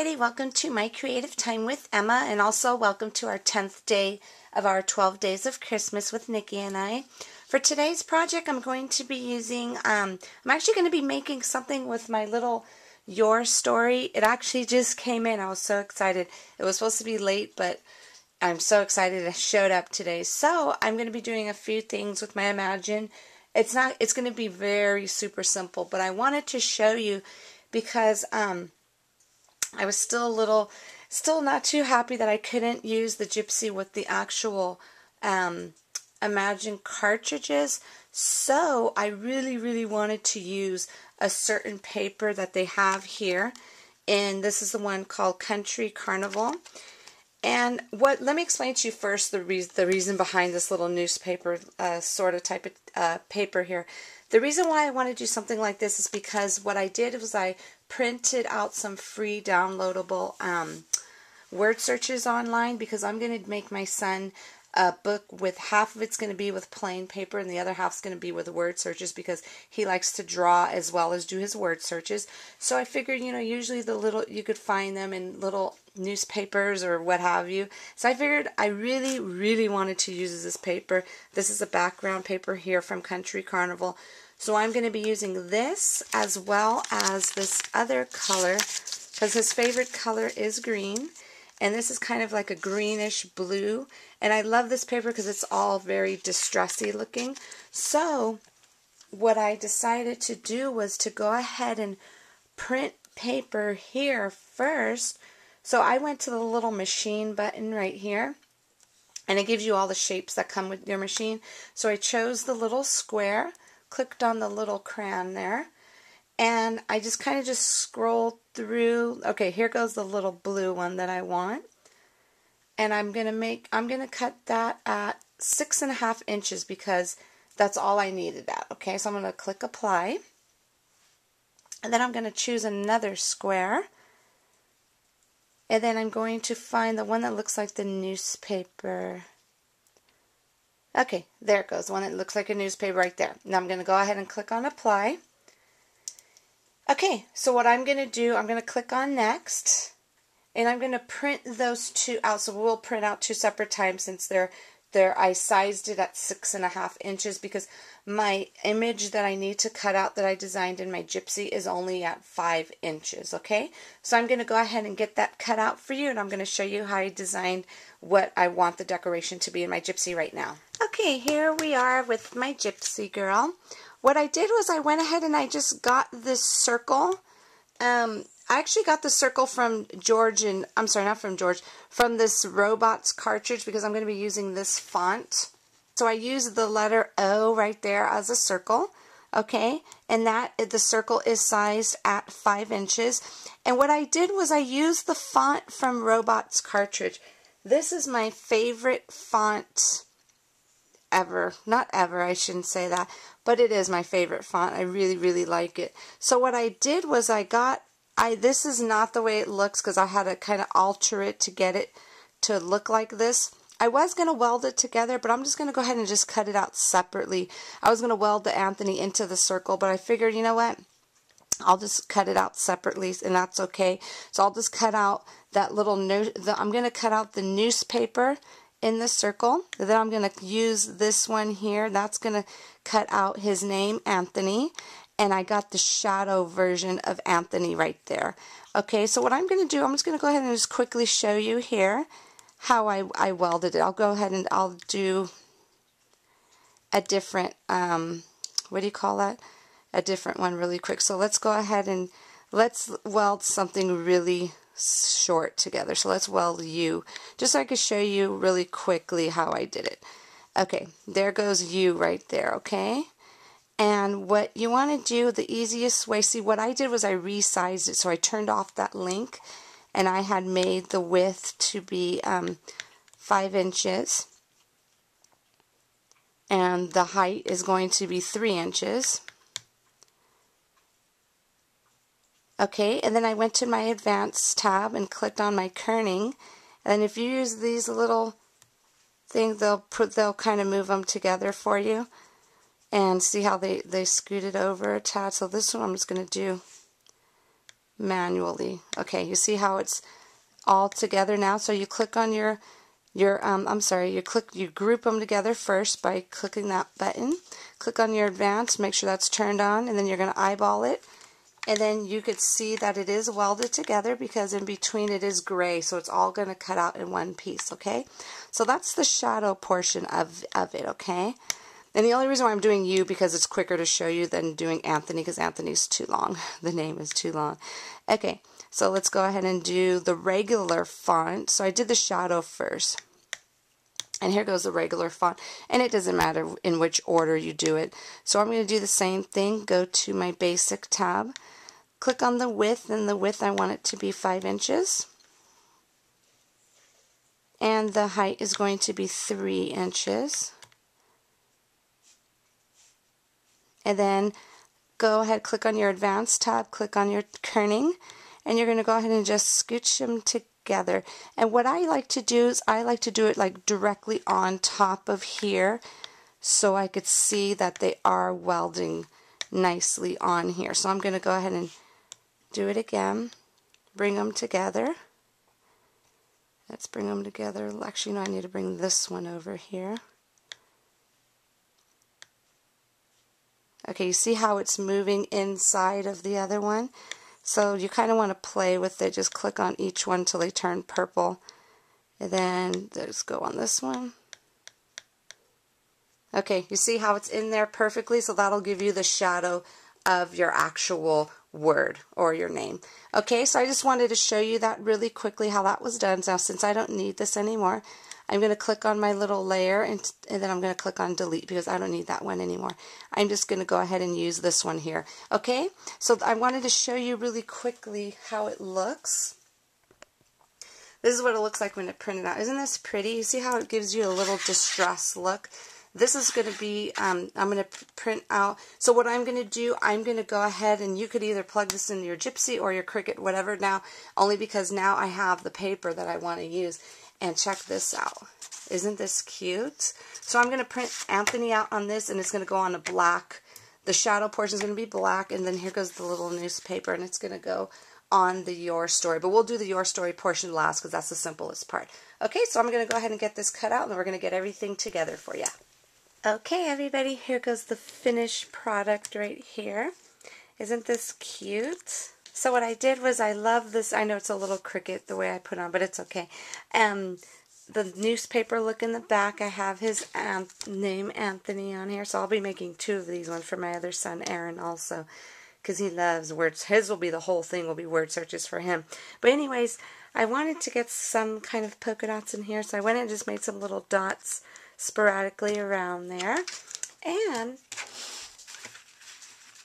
everybody, welcome to My Creative Time with Emma, and also welcome to our 10th day of our 12 Days of Christmas with Nikki and I. For today's project, I'm going to be using, I'm actually going to be making something with my little Your Story. It actually just came in. I was so excited. It was supposed to be late, but I'm so excited it showed up today. So I'm going to be doing a few things with my Imagine. It's going to be very super simple, but I wanted to show you because I was still not too happy that I couldn't use the Gypsy with the actual Imagine cartridges. So I really wanted to use a certain paper that they have here. And this is the one called Country Carnival. And let me explain to you first the reason behind this little newspaper sort of type of paper here. The reason why I want to do something like this is because what I did was I printed out some free downloadable word searches online, because I'm going to make my son a book with half of it's going to be with plain paper and the other half's going to be with word searches, because he likes to draw as well as do his word searches. So I figured, you know, usually you could find them in little newspapers or what have you. So I figured I really wanted to use this paper. This is a background paper here from Country Carnival. So I'm going to be using this as well as this other color, because his favorite color is green. And this is kind of like a greenish blue. And I love this paper because it's all very distressy looking. So what I decided to do was to go ahead and print paper here first. So I went to the little machine button right here, and it gives you all the shapes that come with your machine. So I chose the little square, clicked on the little crayon there, and I just kind of scrolled through. Okay, here goes the little blue one that I want. And I'm gonna cut that at 6.5 inches because that's all I needed at. Okay, so I'm gonna click apply. And then I'm gonna choose another square. And then I'm going to find the one that looks like the newspaper. Okay, there it goes, the one that looks like a newspaper right there. Now I'm gonna go ahead and click on apply. Okay, so what I'm going to do, I'm going to click on next, and I'm going to print those two out. So we'll print out two separate times since I sized it at 6.5 inches, because my image that I need to cut out that I designed in my Gypsy is only at 5 inches, okay? So I'm going to go ahead and get that cut out for you, and I'm going to show you how I designed what I want the decoration to be in my Gypsy right now. Okay, here we are with my Gypsy girl. What I did was I went ahead and I just got this circle. I actually got the circle from George, and I'm sorry, not from George, from this Robots cartridge, because I'm going to be using this font. So I used the letter O right there as a circle, okay, and the circle is sized at 5 inches. And what I did was I used the font from Robots cartridge. This is my favorite font ever. Not ever, I shouldn't say that, but it is my favorite font. I really like it. So what I did was this is not the way it looks, because I had to kind of alter it to get it to look like this. I was going to weld it together, but I'm just going to go ahead and just cut it out separately. I was going to weld the Anthony into the circle, but I figured, you know what? I'll just cut it out separately, and that's okay. So I'll just cut out that little I'm going to cut out the newspaper in the circle. Then I'm going to use this one here. That's going to cut out his name, Anthony. And I got the shadow version of Anthony right there. Okay, so what I'm going to do, I'm just going to go ahead and just quickly show you here how I welded it. I'll go ahead and I'll do a different, what do you call that? A different one really quick. So let's go ahead and let's weld something really short together. So let's weld you, just so I can show you really quickly how I did it. Okay, there goes you right there, okay? And what you want to do, the easiest way, see what I did was I resized it. So I turned off that link, and I had made the width to be 5 inches. And the height is going to be 3 inches. Okay, and then I went to my Advanced tab and clicked on my kerning. And if you use these little things, they'll kind of move them together for you. And see how they scoot it over a tad. So this one I'm just going to do manually. Okay, you see how it's all together now? So you click on you group them together first by clicking that button. Click on your advanced, make sure that's turned on, and then you're going to eyeball it. And then you could see that it is welded together because in between it is gray, so it's all going to cut out in one piece, okay? So that's the shadow portion of it, okay? And the only reason why I'm doing you because it's quicker to show you than doing Anthony because Anthony's too long. The name is too long. Okay, so let's go ahead and do the regular font. So I did the shadow first. And here goes the regular font. And it doesn't matter in which order you do it. So I'm going to do the same thing. Go to my basic tab. Click on the width, and the width I want it to be 5 inches. And the height is going to be 3 inches. And then go ahead, click on your advanced tab, click on your kerning, and you're going to go ahead and just scooch them together. And what I like to do is I like to do it like directly on top of here so I could see that they are welding nicely on here. So I'm going to go ahead and do it again. Bring them together. Let's bring them together. Actually, no, I need to bring this one over here. Okay, you see how it's moving inside of the other one? So you kind of want to play with it. Just click on each one till they turn purple. And then just go on this one. Okay, you see how it's in there perfectly? So that'll give you the shadow of your actual word or your name. Okay, so I just wanted to show you that really quickly how that was done. Now, since I don't need this anymore, I'm going to click on my little layer and then I'm going to click on delete because I don't need that one anymore. I'm just going to go ahead and use this one here. Okay, so I wanted to show you really quickly how it looks. This is what it looks like when it printed out. Isn't this pretty? You see how it gives you a little distressed look? This is going to be, I'm going to print out, so what I'm going to do, I'm going to go ahead and you could either plug this in your Gypsy or your Cricut, whatever now, only because now I have the paper that I want to use. And check this out. Isn't this cute? So I'm going to print Anthony out on this and it's going to go on a black, the shadow portion is going to be black, and then here goes the little newspaper and it's going to go on the Your Story. But we'll do the Your Story portion last because that's the simplest part. Okay, so I'm going to go ahead and get this cut out and we're going to get everything together for you. Okay, everybody, here goes the finished product right here. Isn't this cute? So what I did was I love this. I know it's a little Cricut the way I put on, but it's okay. The newspaper look in the back, I have his name, Anthony, on here. So I'll be making 2 of these, one for my other son, Aaron, also, because he loves words. His will be, the whole thing will be word searches for him. But anyways, I wanted to get some kind of polka dots in here, so I went and just made some little dots sporadically around there. And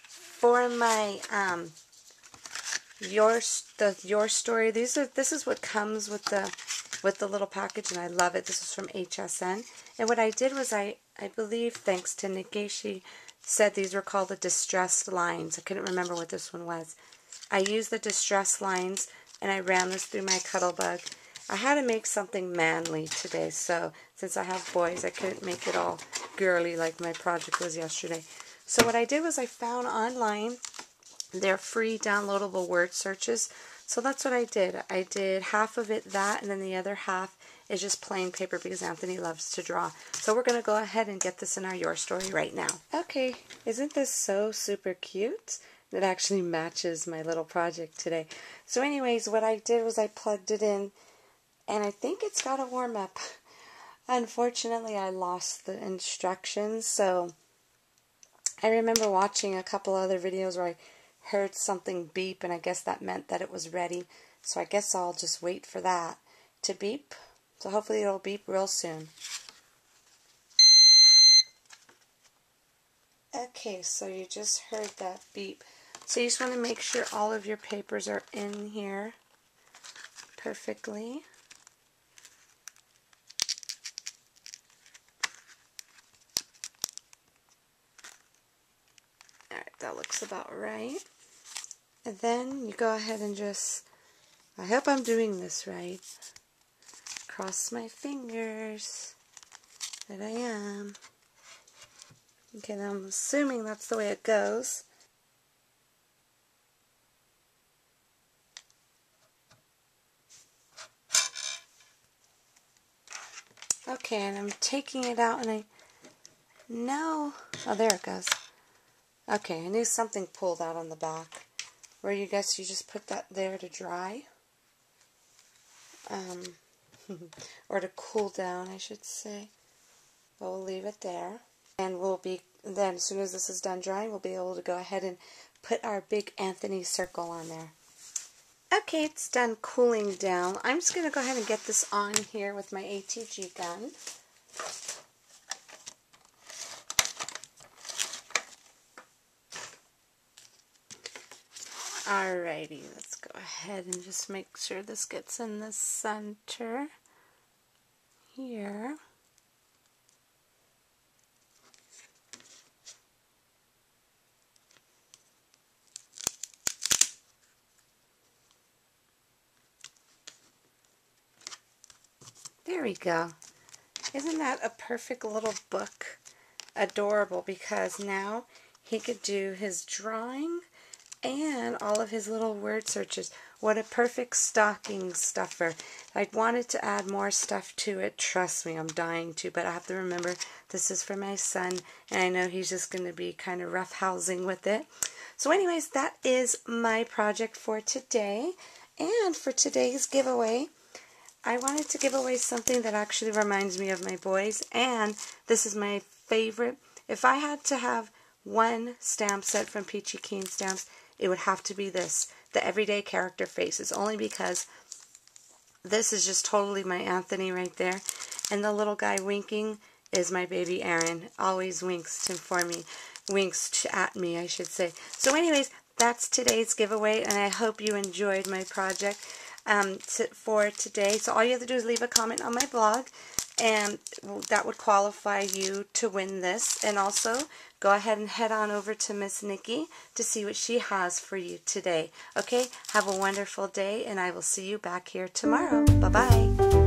for my Your Story, this is what comes with the little package, and I love it. This is from HSN. And what I did was I believe, thanks to Nikki, she said these were called the distressed lines. I couldn't remember what this one was. I used the distressed lines and I ran this through my Cuttlebug. I had to make something manly today, so since I have boys, I couldn't make it all girly like my project was yesterday. So what I did was I found online their free downloadable word searches. So that's what I did. I did half of it that, and then the other half is just plain paper because Anthony loves to draw. So we're going to go ahead and get this in our Your Story right now. Okay, isn't this so super cute? It actually matches my little project today. So anyways, what I did was I plugged it in, and I think it's got to warm up. Unfortunately, I lost the instructions, so I remember watching a couple other videos where I heard something beep, and I guess that meant that it was ready. So I guess I'll just wait for that to beep. So hopefully it'll beep real soon. Okay, so you just heard that beep. So you just want to make sure all of your papers are in here perfectly. Alright, that looks about right. And then you go ahead and just, I hope I'm doing this right. Cross my fingers that I am. Okay, now I'm assuming that's the way it goes. Okay, and I'm taking it out, and I know... Oh, there it goes. Okay, I knew something pulled out on the back. Where you guess you just put that there to dry. Or to cool down, I should say. But we'll leave it there. And then as soon as this is done drying, we'll be able to go ahead and put our big Anthony circle on there. Okay, it's done cooling down. I'm just going to go ahead and get this on here with my ATG gun. Alrighty, let's go ahead and just make sure this gets in the center here. There we go. Isn't that a perfect little book? Adorable, because now he could do his drawing and all of his little word searches. What a perfect stocking stuffer. I wanted to add more stuff to it. Trust me, I'm dying to, but I have to remember this is for my son, and I know he's just going to be kind of roughhousing with it. So anyways, that is my project for today. And for today's giveaway, I wanted to give away something that actually reminds me of my boys, and this is my favorite. If I had to have one stamp set from Peachy Keen Stamps, it would have to be this, the Everyday Character Faces, only because this is just totally my Anthony right there, and the little guy winking is my baby Aaron. Always winks at me, I should say. So anyways, that's today's giveaway, and I hope you enjoyed my project for today. So all you have to do is leave a comment on my blog, and that would qualify you to win this. And also, go ahead and head on over to Miss Nikki to see what she has for you today. Okay, have a wonderful day, and I will see you back here tomorrow. Bye-bye.